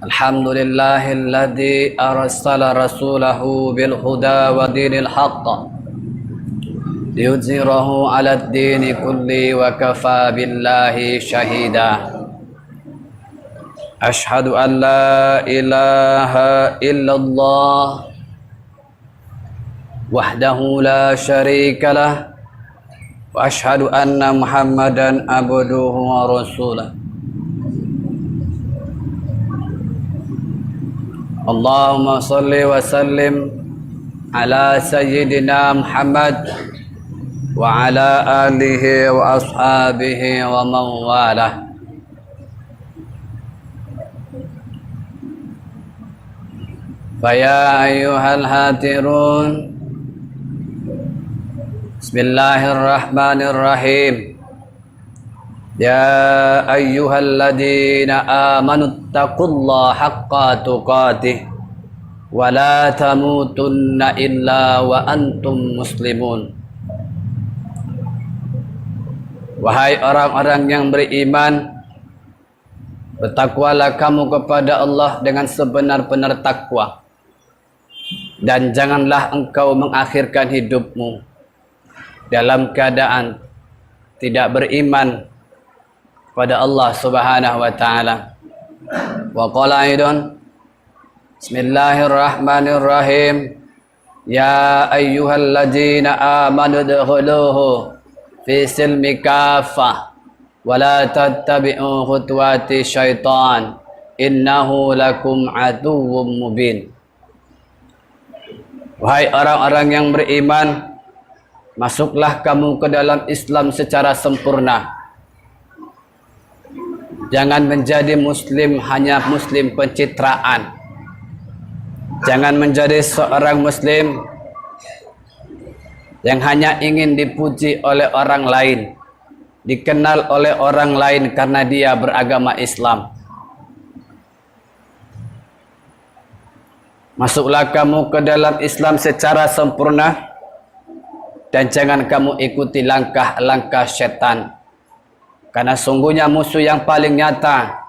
الحمد لله الذي أرسل رسوله بالهدى ودين الحق ليظهره على الدين كله وكفى بالله شهيدا أشهد أن لا إله إلا الله وحده لا شريك له وأشهد أن محمدا عبده ورسوله اللهم صل وسلم على سيدنا محمد وعلى آله وأصحابه ومن والاه فيا أيها الهاترون بسم الله الرحمن الرحيم يا أيها الذين آمنوا اتقوا الله حق تقاته ولا تموتن إلا وأنتم مسلمون. Wahai orang-orang yang beriman, bertakwalah kamu kepada Allah dengan sebenar-benar takwa, dan janganlah engkau mengakhirkan hidupmu dalam keadaan tidak beriman pada Allah Subhanahu wa taala. Wa qala aidan Bismillahirrahmanirrahim Ya ayyuhalladzina amanu dkhuluhu fi silmi kaffah wa la tattabi'u khutuwati syaitan innahu lakum aduwwum mubin. Wahai orang-orang yang beriman, masuklah kamu ke dalam Islam secara sempurna. Jangan menjadi muslim hanya muslim pencitraan. Jangan menjadi seorang muslim yang hanya ingin dipuji oleh orang lain, dikenal oleh orang lain karena dia beragama Islam. Masuklah kamu ke dalam Islam secara sempurna, dan jangan kamu ikuti langkah-langkah setan. Karena sungguhnya musuh yang paling nyata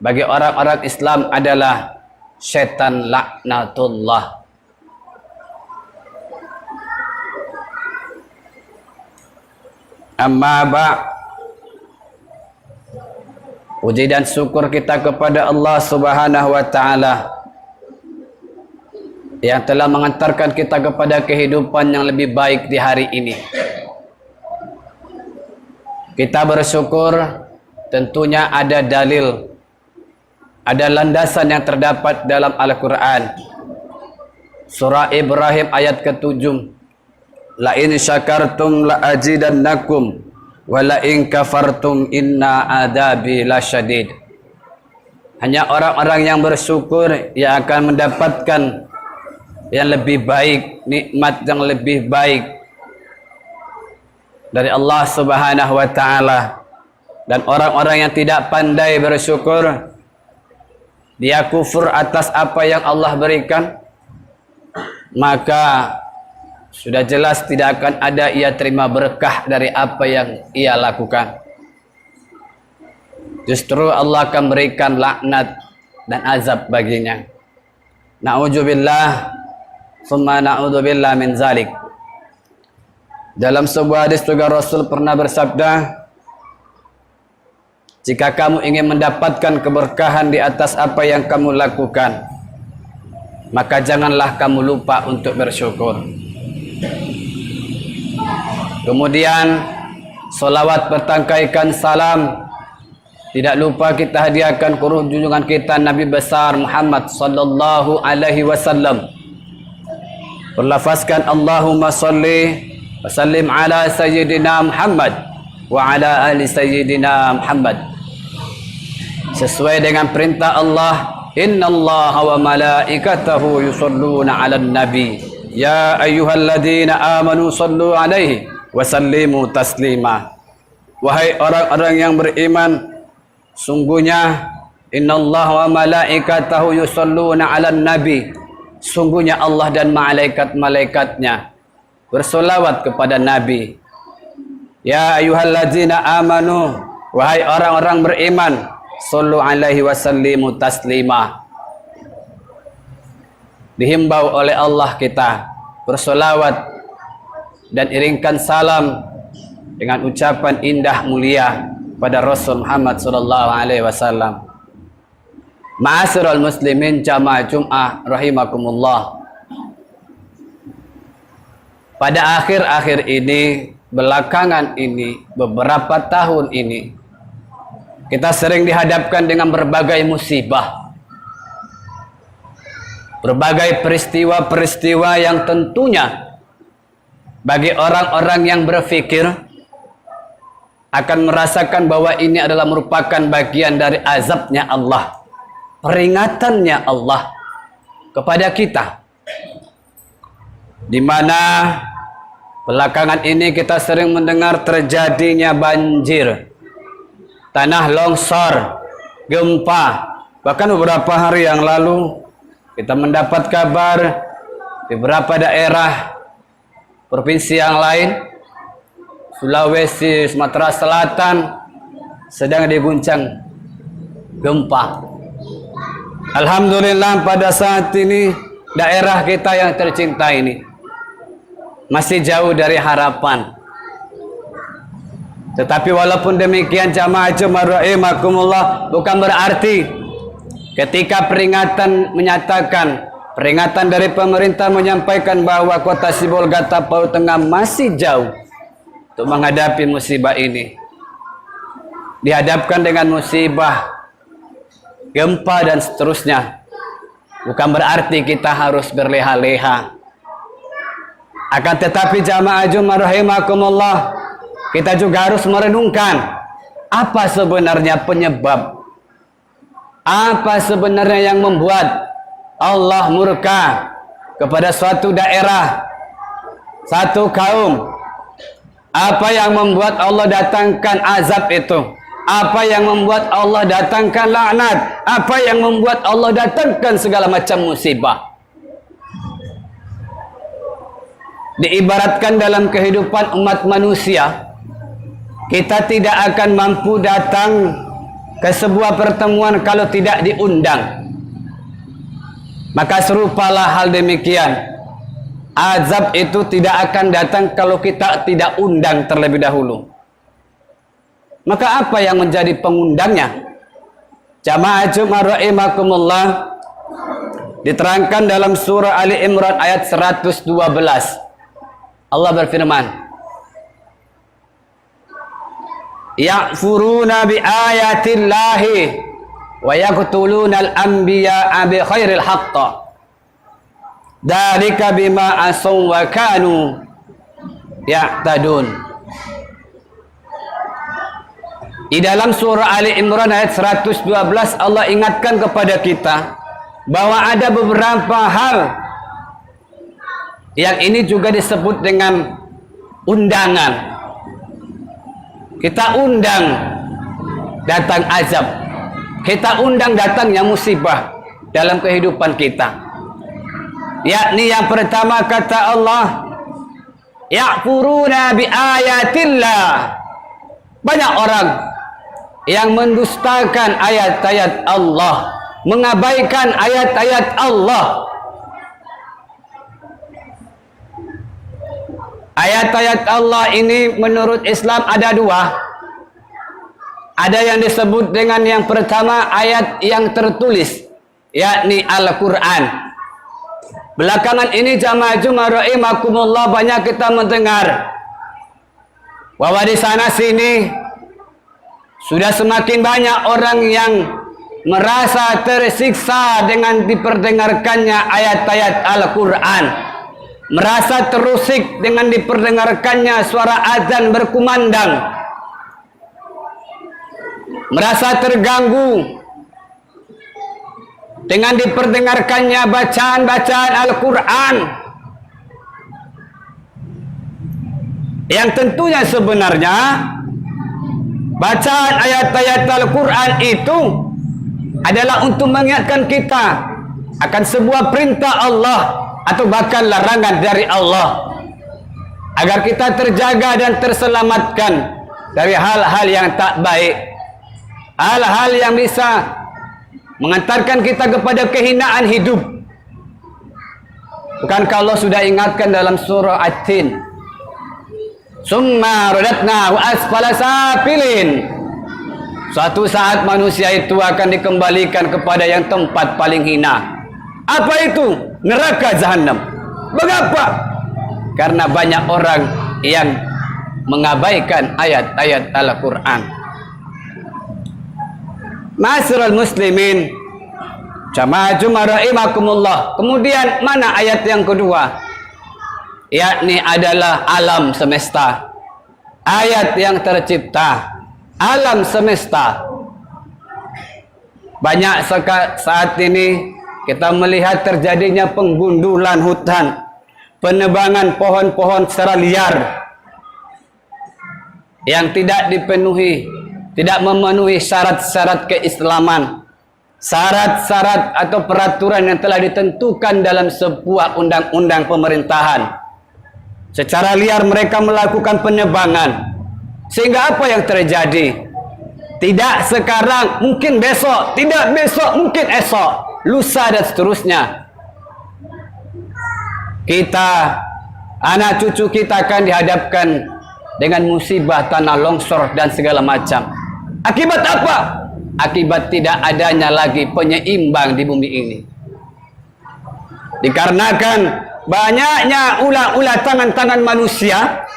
bagi orang-orang Islam adalah setan laknatullah. Amma ba', puji dan syukur kita kepada Allah Subhanahu wa taala yang telah mengantarkan kita kepada kehidupan yang lebih baik di hari ini. Kita bersyukur, tentunya ada dalil, ada landasan yang terdapat dalam Al-Quran. Surah Ibrahim ayat ke-7. La in syakartum la azidannakum wa la in kafartum inna adabi lasyadid. Hanya orang-orang yang bersyukur yang akan mendapatkan yang lebih baik, nikmat yang lebih baik dari Allah Subhanahu wa taala. Dan orang-orang yang tidak pandai bersyukur, dia kufur atas apa yang Allah berikan, maka sudah jelas tidak akan ada ia terima berkah dari apa yang ia lakukan. Justru Allah akan berikan laknat dan azab baginya. Na'udzubillah summa na'udzubillah min zalik. Dalam sebuah hadis juga Rasul pernah bersabda, jika kamu ingin mendapatkan keberkahan di atas apa yang kamu lakukan, maka janganlah kamu lupa untuk bersyukur. Kemudian solawat bertangkaikan salam, tidak lupa kita hadiahkan ke junjungan kita Nabi besar Muhammad sallallahu alaihi wasallam. Berlafazkan Allahumma salli wa sallim ala sayyidina Muhammad wa ala ali sayyidina Muhammad. Sesuai dengan perintah Allah, innallaha wa malaikatahu yusholluna 'alan nabi ya ayyuhalladzina amanu shallu 'alaihi wa sallimu taslima. Wahai orang-orang yang beriman, sungguhnya innallaha wa malaikatahu yusholluna 'alan nabi, sungguhnya Allah dan malaikat-malaikatnya bersolawat kepada Nabi. Ya ayyuhalladzina amanu, Wahai orang-orang beriman, sallu alaihi wasallimu taslima. Dihimbau oleh Allah kita bersolawat dan iringkan salam dengan ucapan indah mulia pada Rasul Muhammad sallallahu alaihi wasallam. Ma'asyiral muslimin jamaah Jum'ah rahimakumullah. Pada akhir-akhir ini, belakangan ini, beberapa tahun ini, kita sering dihadapkan dengan berbagai musibah. Berbagai peristiwa-peristiwa yang tentunya bagi orang-orang yang berfikir akan merasakan bahwa ini adalah merupakan bagian dari azabnya Allah, peringatannya Allah kepada kita, di mana belakangan ini kita sering mendengar terjadinya banjir, tanah longsor, gempa. Bahkan beberapa hari yang lalu kita mendapat kabar di beberapa daerah provinsi yang lain, Sulawesi, Sumatera Selatan, sedang diguncang gempa. Alhamdulillah pada saat ini daerah kita yang tercinta ini masih jauh dari harapan. Tetapi walaupun demikian jamaah rahimakumullah, bukan berarti ketika peringatan menyatakan, peringatan dari pemerintah menyampaikan bahwa kota Sibolga Tapau Tengah masih jauh untuk menghadapi musibah ini. Dihadapkan dengan musibah, gempa dan seterusnya, bukan berarti kita harus berleha-leha. Akan tetapi jamaah rahimakumullah, kita juga harus merenungkan apa sebenarnya penyebab, apa sebenarnya yang membuat Allah murka kepada suatu daerah, satu kaum. Apa yang membuat Allah datangkan azab itu? Apa yang membuat Allah datangkan laknat? Apa yang membuat Allah datangkan segala macam musibah? Diibaratkan dalam kehidupan umat manusia, kita tidak akan mampu datang ke sebuah pertemuan kalau tidak diundang. Maka serupalah hal demikian, azab itu tidak akan datang kalau kita tidak undang terlebih dahulu. Maka apa yang menjadi pengundangnya? Jamaah rahimakumullah, diterangkan dalam surah Ali Imran ayat 112. Allah berfirman, ya'furuna bi ayatillahi wa yaqtuluna al-anbiya'a bi khairil haqq. Dzalika bima asaw wa kanu ya'tadun. Di dalam surah Ali Imran ayat 112 Allah ingatkan kepada kita bahwa ada beberapa hal yang ini juga disebut dengan undangan. Kita undang datang azab, kita undang datangnya musibah dalam kehidupan kita. Yakni yang pertama kata Allah, ya'furuna bi ayatillah. Banyak orang yang mendustakan ayat-ayat Allah, mengabaikan ayat-ayat Allah. Ayat-ayat Allah ini menurut Islam ada dua. Ada yang disebut dengan yang pertama ayat yang tertulis, yakni Al-Quran. Belakangan ini jamaah rahimakumullah banyak kita mendengar bahwa di sana sini sudah semakin banyak orang yang merasa tersiksa dengan diperdengarkannya ayat-ayat Al-Quran, merasa terusik dengan diperdengarkannya suara azan berkumandang, merasa terganggu dengan diperdengarkannya bacaan-bacaan Al-Quran, yang tentunya sebenarnya bacaan ayat-ayat Al-Quran itu adalah untuk mengingatkan kita akan sebuah perintah Allah atau bahkan larangan dari Allah, agar kita terjaga dan terselamatkan dari hal-hal yang tak baik, hal-hal yang bisa mengantarkan kita kepada kehinaan hidup. Bukankah Allah sudah ingatkan dalam surah At-Tin, summa radatna wa asfala safilin, suatu saat manusia itu akan dikembalikan kepada yang tempat paling hina. Apa itu? Neraka Jahannam. Mengapa? Karena banyak orang yang mengabaikan ayat-ayat Al-Quran. Ma'asyiral muslimin, jama'ah rahimakumullah. Kemudian mana ayat yang kedua? Yakni adalah alam semesta. Ayat yang tercipta, alam semesta. Banyak saat ini kita melihat terjadinya penggundulan hutan, penebangan pohon-pohon secara liar yang tidak dipenuhi, tidak memenuhi syarat-syarat keislaman, syarat-syarat atau peraturan yang telah ditentukan dalam sebuah undang-undang pemerintahan. Secara liar mereka melakukan penebangan, sehingga apa yang terjadi? Tidak sekarang, mungkin besok, tidak besok, mungkin esok, lusa dan seterusnya. Kita, anak cucu kita akan dihadapkan dengan musibah tanah longsor dan segala macam. Akibat apa? Akibat tidak adanya lagi penyeimbang di bumi ini. Dikarenakan banyaknya ulah-ulah tangan-tangan manusia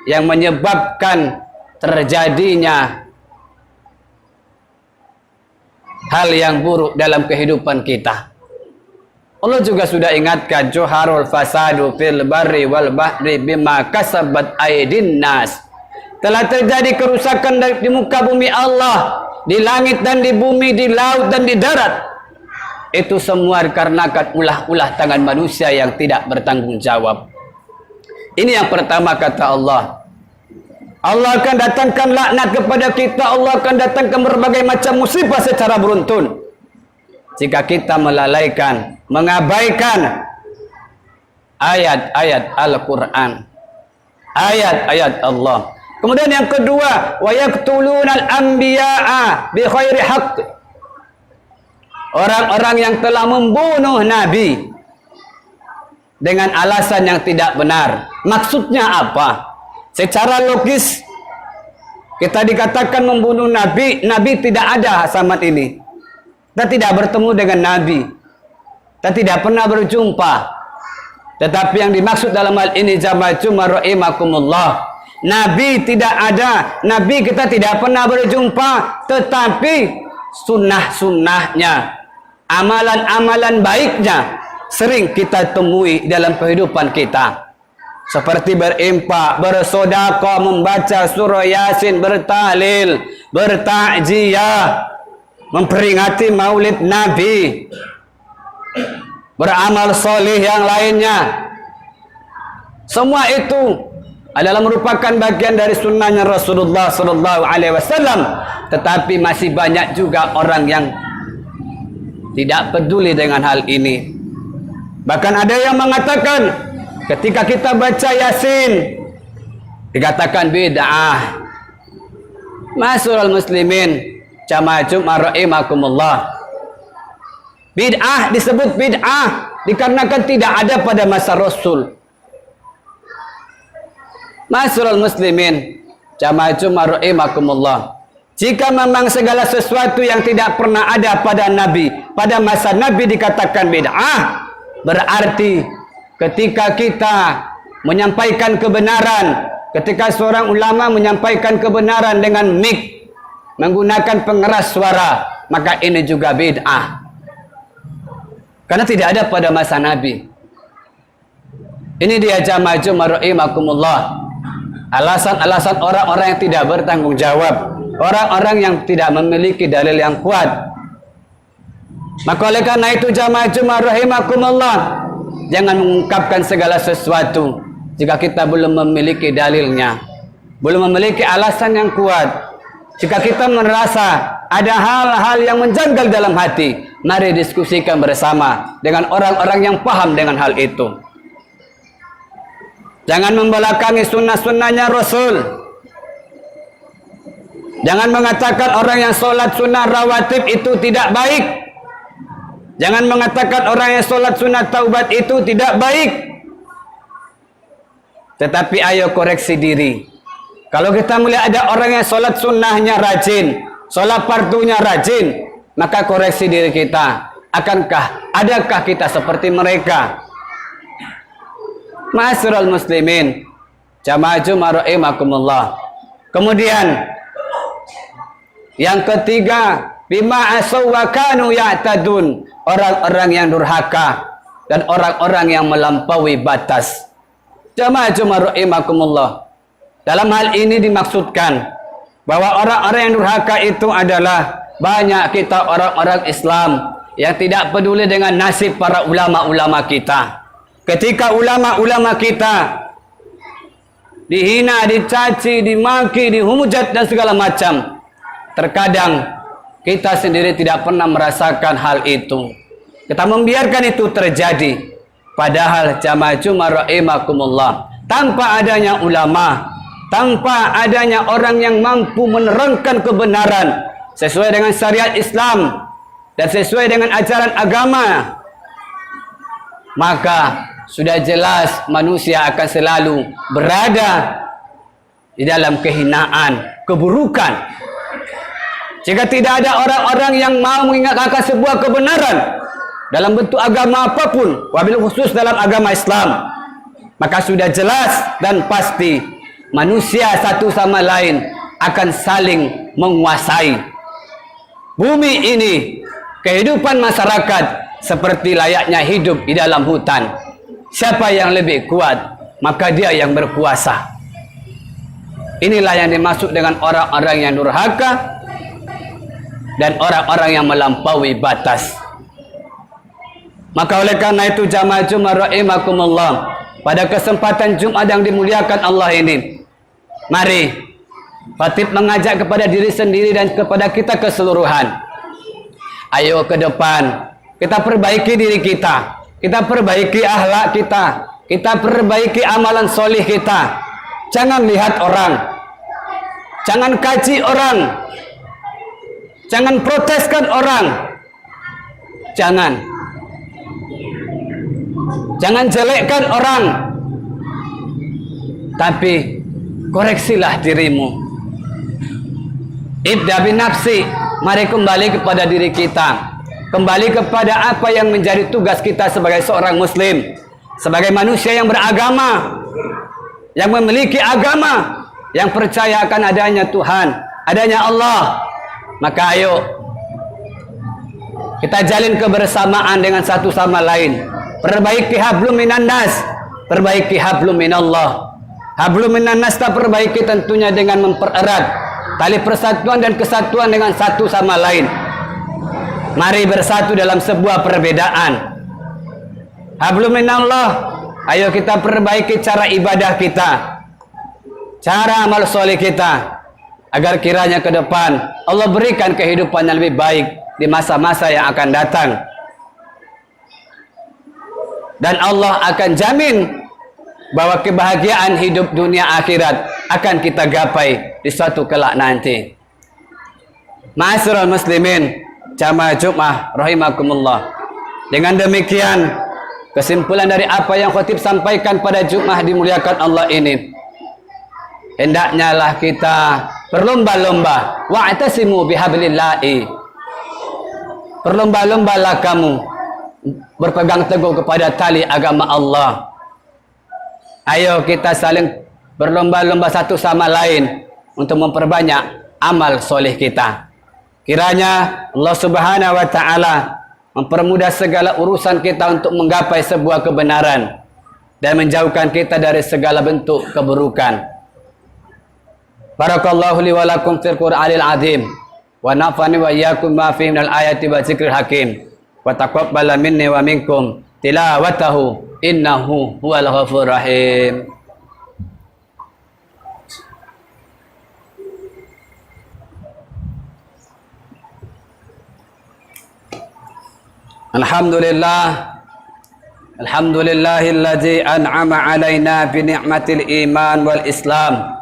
yang menyebabkan terjadinya hal yang buruk dalam kehidupan kita. Allah juga sudah ingatkan, juharul fasadu fil barri wal bahri bima kasabat aydin nas. Telah terjadi kerusakan di muka bumi Allah, di langit dan di bumi, di laut dan di darat. Itu semua dikarenakan ulah-ulah tangan manusia yang tidak bertanggung jawab. Ini yang pertama kata Allah. Allah akan datangkan laknat kepada kita, Allah akan datangkan berbagai macam musibah secara beruntun jika kita melalaikan, mengabaikan ayat-ayat Al-Quran, ayat-ayat Allah. Kemudian yang kedua, wa yaqtulunal anbiya'a bi khairi haqq. Orang-orang yang telah membunuh nabi dengan alasan yang tidak benar. Maksudnya apa? Secara logis kita dikatakan membunuh nabi, nabi tidak ada zaman ini. Kita tidak bertemu dengan nabi. Kita tidak pernah berjumpa. Tetapi yang dimaksud dalam hal ini jamaah rahimakumullah, nabi tidak ada, nabi kita tidak pernah berjumpa, tetapi sunnah-sunnahnya, amalan-amalan baiknya sering kita temui dalam kehidupan kita. Seperti berimpak, bersedekah, membaca surah Yasin, bertahlil, bertakjiyah, memperingati maulid Nabi, beramal soleh yang lainnya. Semua itu adalah merupakan bagian dari sunnahnya Rasulullah sallallahu alaihi wasallam. Tetapi masih banyak juga orang yang tidak peduli dengan hal ini. Bahkan ada yang mengatakan ketika kita baca Yasin dikatakan bid'ah. Ma'asyiral muslimin, jamaah rahimakumullah. Bid'ah disebut bid'ah dikarenakan tidak ada pada masa Rasul. Ma'asyiral muslimin, jamaah rahimakumullah. Jika memang segala sesuatu yang tidak pernah ada pada Nabi, pada masa Nabi dikatakan bid'ah, berarti ketika kita menyampaikan kebenaran, ketika seorang ulama menyampaikan kebenaran dengan mic, menggunakan pengeras suara, maka ini juga bid'ah. Karena tidak ada pada masa Nabi. Ini dia jamaah rahimakumullah. Alasan-alasan orang-orang yang tidak bertanggung jawab, orang-orang yang tidak memiliki dalil yang kuat. Maka oleh karena itu jamaah rahimakumullah, jangan mengungkapkan segala sesuatu jika kita belum memiliki dalilnya, belum memiliki alasan yang kuat. Jika kita merasa ada hal-hal yang menjanggal dalam hati, mari diskusikan bersama dengan orang-orang yang paham dengan hal itu. Jangan membelakangi sunnah-sunnahnya Rasul. Jangan mengatakan orang yang solat sunnah rawatib itu tidak baik. Jangan mengatakan orang yang solat sunnah taubat itu tidak baik. Tetapi ayo koreksi diri. Kalau kita melihat ada orang yang solat sunnahnya rajin, solat fardunya rajin, maka koreksi diri kita. Adakah kita seperti mereka? Ma'asyiral muslimin, jamaah Jumat rahimakumullah. Kemudian yang ketiga, bima asaw wa kanu ya'tadun, orang-orang yang durhaka dan orang-orang yang melampaui batas. Jamaah Jumat rahimakumullah. Dalam hal ini dimaksudkan bahwa orang-orang yang durhaka itu adalah banyak kita orang-orang Islam yang tidak peduli dengan nasib para ulama-ulama kita. Ketika ulama-ulama kita dihina, dicaci, dimaki, dihujat dan segala macam, terkadang kita sendiri tidak pernah merasakan hal itu. Kita membiarkan itu terjadi. Padahal jamaah Jumat rahimakumullah, tanpa adanya ulama, tanpa adanya orang yang mampu menerangkan kebenaran sesuai dengan syariat Islam dan sesuai dengan ajaran agama, maka sudah jelas manusia akan selalu berada di dalam kehinaan, keburukan. Jika tidak ada orang-orang yang mau mengingatkan sebuah kebenaran dalam bentuk agama apapun, wabil khusus dalam agama Islam, maka sudah jelas dan pasti manusia satu sama lain akan saling menguasai bumi ini. Kehidupan masyarakat seperti layaknya hidup di dalam hutan. Siapa yang lebih kuat, maka dia yang berkuasa. Inilah yang dimaksud dengan orang-orang yang durhaka dan orang-orang yang melampaui batas. Maka oleh karena itu jamaah Jumat rahimakumullah, pada kesempatan Jumat yang dimuliakan Allah ini, mari khatib mengajak kepada diri sendiri dan kepada kita keseluruhan. Ayo ke depan, kita perbaiki diri kita, kita perbaiki akhlak kita, kita perbaiki amalan solih kita. Jangan lihat orang, jangan kaji orang, jangan proteskan orang, jangan jelekkan orang, tapi koreksilah dirimu. Ibda bin nafsi, mari kembali kepada diri kita, kembali kepada apa yang menjadi tugas kita sebagai seorang muslim, sebagai manusia yang beragama, yang memiliki agama, yang percaya akan adanya Tuhan, adanya Allah. Maka ayo kita jalin kebersamaan dengan satu sama lain. Perbaiki hablum minan nas, perbaiki hablum minallah. Hablum minan nas kita perbaiki tentunya dengan mempererat tali persatuan dan kesatuan dengan satu sama lain. Mari bersatu dalam sebuah perbedaan. Hablum minallah, ayo kita perbaiki cara ibadah kita, cara amal soleh kita, agar kiranya ke depan Allah berikan kehidupan yang lebih baik di masa-masa yang akan datang. Dan Allah akan jamin bahwa kebahagiaan hidup dunia akhirat akan kita gapai di suatu kelak nanti. Ma'asyiral muslimin, jamaah Jumat rahimakumullah. Dengan demikian, kesimpulan dari apa yang khatib sampaikan pada Jumat dimuliakan Allah ini, hendaknya lah kita berlomba-lomba, wa'tasimu bihablillahi. Berlomba-lombalah kamu berpegang teguh kepada tali agama Allah. Ayo kita saling berlomba-lomba satu sama lain untuk memperbanyak amal soleh kita. Kiranya Allah Subhanahu wa Ta'ala mempermudah segala urusan kita untuk menggapai sebuah kebenaran dan menjauhkan kita dari segala bentuk keburukan. Barakallahu li wa lakum fil Qur'anil azim wa nafa'ani wa iyyakum ma fihi minal ayati wa dzikril hakim wa taqabbal minni wa minkum tilawatahu innahu huwal ghafurur rahim. Alhamdulillahilladzi an'ama alaina bi ni'matil iman wal islam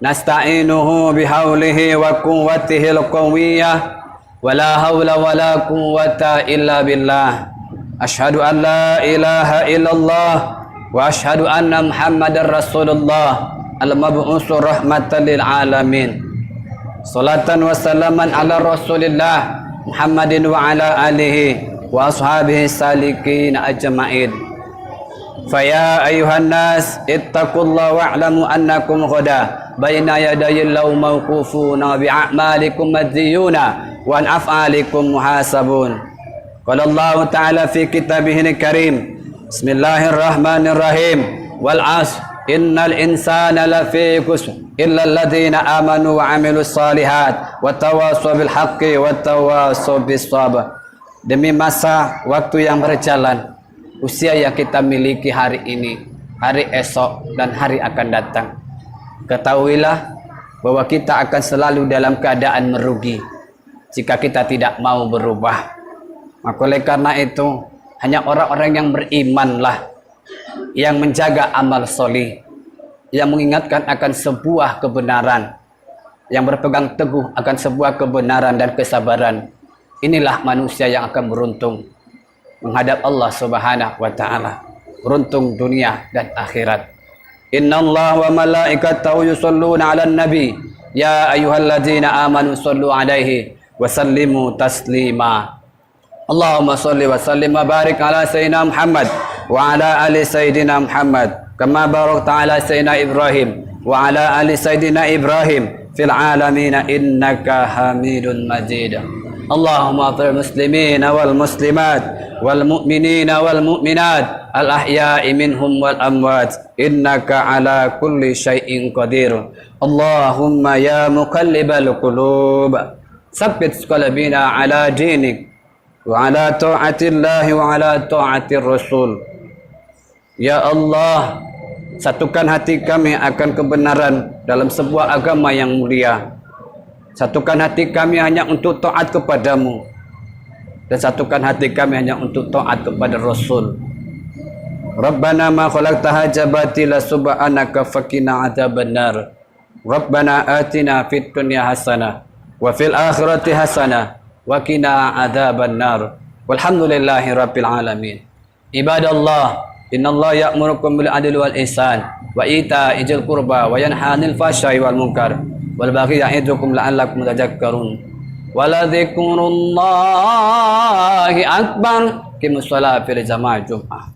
nasta'inuhu bihaulihi wa quwwatihi al-qawiyyah wa la hawla wa la quwwata illa billah. Asyhadu an la ilaha illallah wa asyhadu anna Muhammadar Rasulullah al-mab'utsur rahmatan lil alamin. Salatan wa salaman ala Rasulillah Muhammadin wa ala alihi wa ashabihi salikin ajma'in. Faya ayuhan nas ittaqullaha wa'lamu annakum ghada baina yadayillahu mawqufuna bi'a'malikum madziyuna wa an af'alikum muhasabun. Qala Allah ta'ala fi kitabihil karim, bismillahirrahmanirrahim, wal 'ashr innal insana lafi khusr illa alladhina amanu wa 'amilus shalihat wa tawassaw bil haqqi wa tawassaw bis sabr. Demi masa waktu yang berjalan, usia yang kita miliki hari ini, hari esok, dan hari akan datang, ketahuilah bahwa kita akan selalu dalam keadaan merugi jika kita tidak mau berubah. Maka oleh karena itu, hanya orang-orang yang berimanlah yang menjaga amal solih, yang mengingatkan akan sebuah kebenaran, yang berpegang teguh akan sebuah kebenaran dan kesabaran. Inilah manusia yang akan beruntung menghadap Allah Subhanahu wa taala, beruntung dunia dan akhirat. Innallaha wa malaikatahu yusholluna 'alan nabi ya ayyuhalladzina amanu shollu 'alaihi wa sallimu taslima. Allahumma sholli wa sallim wa barik ala sayyidina Muhammad wa ala ali sayyidina Muhammad kama barakta ala sayyidina Ibrahim wa ala ali sayyidina Ibrahim fil alamin innaka Hamidun Majid. Allahumma ighfir muslimina wal muslimat wal mu'minina wal mu'minat al ahya'i minhum wal amwat innaka ala kulli syai'in qadir. Allahumma ya muqallibal qulub tsabbit qalbina ala dinik wa ala ta'atillahi wa ala ta'atir rasul. Ya Allah, satukan hati kami akan kebenaran dalam sebuah agama yang mulia. Satukan hati kami hanya untuk taat kepadamu, dan satukan hati kami hanya untuk taat kepada Rasul. Rabbana ma khalaqta hadza batila subhanaka faqina adzabannar. Rabbana atina fid dunya hasanah wa fil akhirati hasanah wa qina adzabannar. Walhamdulillahi rabbil alamin. Ibadallah, innallaha ya'murukum bil adli wal ihsan wa ita'i dzil qurba wa yanha 'anil fahsya'i wal munkar wal baghi ya'idukum la'allakum tadhakkarun. Wala dzikrullahi akbar. Qimus shalah fil jamaah Jumat.